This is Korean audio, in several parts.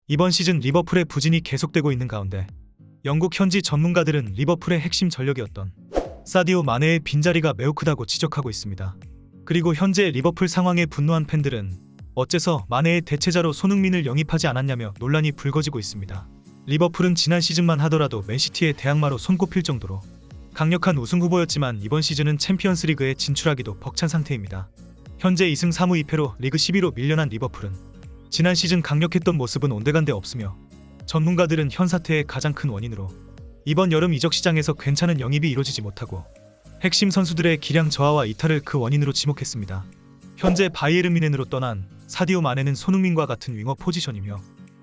이번 시즌 리버풀의 부진이 계속되고 있는 가운데 영국 현지 전문가들은 리버풀의 핵심 전력이었던 사디오 마네의 빈자리가 매우 크다고 지적하고 있습니다. 그리고 현재 리버풀 상황에 분노한 팬들은 어째서 마네의 대체자로 손흥민을 영입하지 않았냐며 논란이 불거지고 있습니다. 리버풀은 지난 시즌만 하더라도 맨시티의 대항마로 손꼽힐 정도로 강력한 우승 후보였지만 이번 시즌은 챔피언스리그에 진출하기도 벅찬 상태입니다. 현재 2승 3무 2패로 리그 10위로 밀려난 리버풀은 지난 시즌 강력했던 모습은 온데간데 없으며 전문가들은 현 사태의 가장 큰 원인으로 이번 여름 이적 시장에서 괜찮은 영입이 이루어지지 못하고 핵심 선수들의 기량 저하와 이탈을 그 원인으로 지목했습니다. 현재 바이에른 뮌헨으로 떠난 사디오 마네는 손흥민과 같은 윙어 포지션이며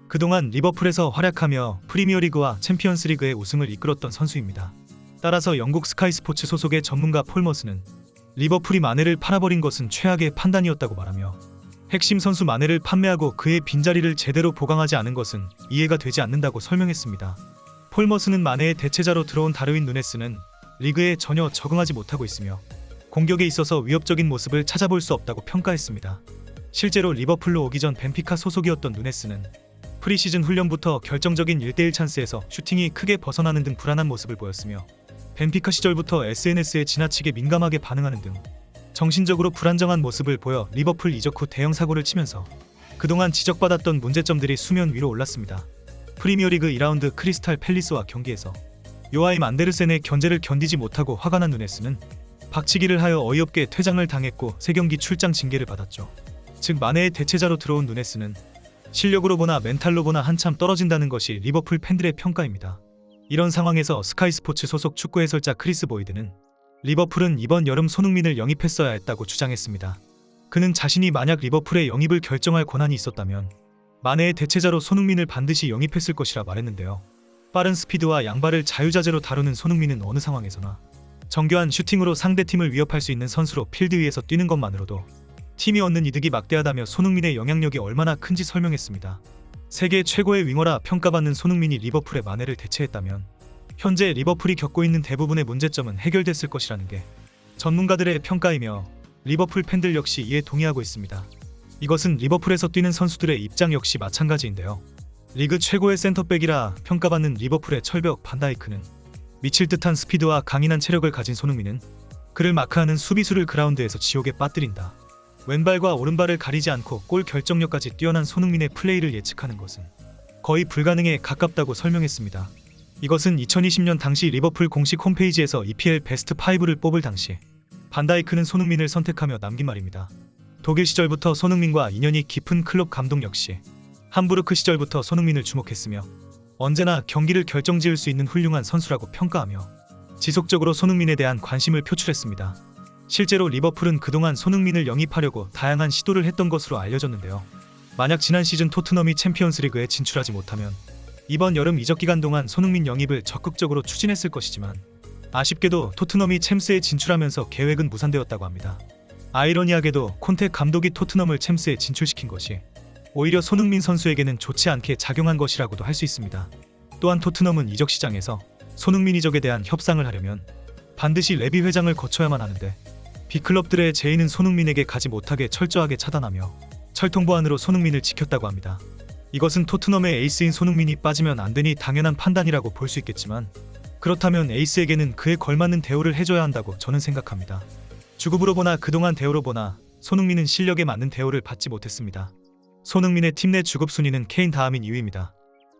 그동안 리버풀에서 활약하며 프리미어리그와 챔피언스리그의 우승을 이끌었던 선수입니다. 따라서 영국 스카이 스포츠 소속의 전문가 폴 머스는 리버풀이 마네를 팔아버린 것은 최악의 판단이었다고 말하며 핵심 선수 마네를 판매하고 그의 빈자리를 제대로 보강하지 않은 것은 이해가 되지 않는다고 설명했습니다. 폴 머스는 마네의 대체자로 들어온 다르윈 누네스는 리그에 전혀 적응하지 못하고 있으며 공격에 있어서 위협적인 모습을 찾아볼 수 없다고 평가했습니다. 실제로 리버풀로 오기 전 벤피카 소속이었던 누네스는 프리시즌 훈련부터 결정적인 1대1 찬스에서 슈팅이 크게 벗어나는 등 불안한 모습을 보였으며 벤피카 시절부터 SNS에 지나치게 민감하게 반응하는 등 정신적으로 불안정한 모습을 보여 리버풀 이적 후 대형 사고를 치면서 그동안 지적받았던 문제점들이 수면 위로 올랐습니다. 프리미어리그 2라운드 크리스탈 팰리스와 경기에서 요아임 안데르센의 견제를 견디지 못하고 화가 난 누네스는 박치기를 하여 어이없게 퇴장을 당했고 3경기 출장 징계를 받았죠. 즉 마네의 대체자로 들어온 누네스는 실력으로 보나 멘탈로 보나 한참 떨어진다는 것이 리버풀 팬들의 평가입니다. 이런 상황에서 스카이 스포츠 소속 축구 해설자 크리스 보이드는 리버풀은 이번 여름 손흥민을 영입했어야 했다고 주장했습니다. 그는 자신이 만약 리버풀의 영입을 결정할 권한이 있었다면 마네의 대체자로 손흥민을 반드시 영입했을 것이라 말했는데요. 빠른 스피드와 양발을 자유자재로 다루는 손흥민은 어느 상황에서나 정교한 슈팅으로 상대팀을 위협할 수 있는 선수로 필드 위에서 뛰는 것만으로도 팀이 얻는 이득이 막대하다며 손흥민의 영향력이 얼마나 큰지 설명했습니다. 세계 최고의 윙어라 평가받는 손흥민이 리버풀의 마네를 대체했다면 현재 리버풀이 겪고 있는 대부분의 문제점은 해결됐을 것이라는 게 전문가들의 평가이며 리버풀 팬들 역시 이에 동의하고 있습니다. 이것은 리버풀에서 뛰는 선수들의 입장 역시 마찬가지인데요. 리그 최고의 센터백이라 평가받는 리버풀의 철벽 반다이크는 미칠 듯한 스피드와 강인한 체력을 가진 손흥민은 그를 마크하는 수비수를 그라운드에서 지옥에 빠뜨린다. 왼발과 오른발을 가리지 않고 골 결정력까지 뛰어난 손흥민의 플레이를 예측하는 것은 거의 불가능에 가깝다고 설명했습니다. 이것은 2020년 당시 리버풀 공식 홈페이지에서 EPL 베스트 5를 뽑을 당시 반다이크는 손흥민을 선택하며 남긴 말입니다. 독일 시절부터 손흥민과 인연이 깊은 클롭 감독 역시 함부르크 시절부터 손흥민을 주목했으며 언제나 경기를 결정지을 수 있는 훌륭한 선수라고 평가하며 지속적으로 손흥민에 대한 관심을 표출했습니다. 실제로 리버풀은 그동안 손흥민을 영입하려고 다양한 시도를 했던 것으로 알려졌는데요. 만약 지난 시즌 토트넘이 챔피언스리그에 진출하지 못하면 이번 여름 이적 기간 동안 손흥민 영입을 적극적으로 추진했을 것이지만 아쉽게도 토트넘이 챔스에 진출하면서 계획은 무산되었다고 합니다. 아이러니하게도 콘테 감독이 토트넘을 챔스에 진출시킨 것이 오히려 손흥민 선수에게는 좋지 않게 작용한 것이라고도 할 수 있습니다. 또한 토트넘은 이적 시장에서 손흥민 이적에 대한 협상을 하려면 반드시 레비 회장을 거쳐야만 하는데 B클럽들의 제의는 손흥민에게 가지 못하게 철저하게 차단하며 철통보안으로 손흥민을 지켰다고 합니다. 이것은 토트넘의 에이스인 손흥민이 빠지면 안 되니 당연한 판단이라고 볼 수 있겠지만 그렇다면 에이스에게는 그에 걸맞는 대우를 해줘야 한다고 저는 생각합니다. 주급으로 보나 그동안 대우로 보나 손흥민은 실력에 맞는 대우를 받지 못했습니다. 손흥민의 팀 내 주급 순위는 케인 다음인 2위입니다.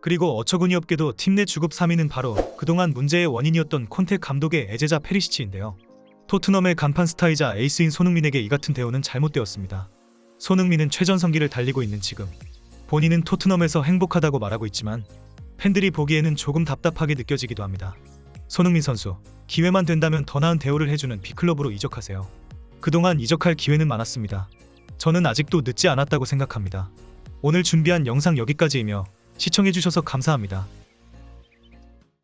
그리고 어처구니없게도 팀 내 주급 3위는 바로 그동안 문제의 원인이었던 콘테 감독의 애제자 페리시치인데요. 토트넘의 간판 스타이자 에이스인 손흥민에게 이 같은 대우는 잘못되었습니다. 손흥민은 최전성기를 달리고 있는 지금 본인은 토트넘에서 행복하다고 말하고 있지만 팬들이 보기에는 조금 답답하게 느껴지기도 합니다. 손흥민 선수, 기회만 된다면 더 나은 대우를 해주는 B클럽으로 이적하세요. 그동안 이적할 기회는 많았습니다. 저는 아직도 늦지 않았다고 생각합니다. 오늘 준비한 영상 여기까지이며 시청해주셔서 감사합니다.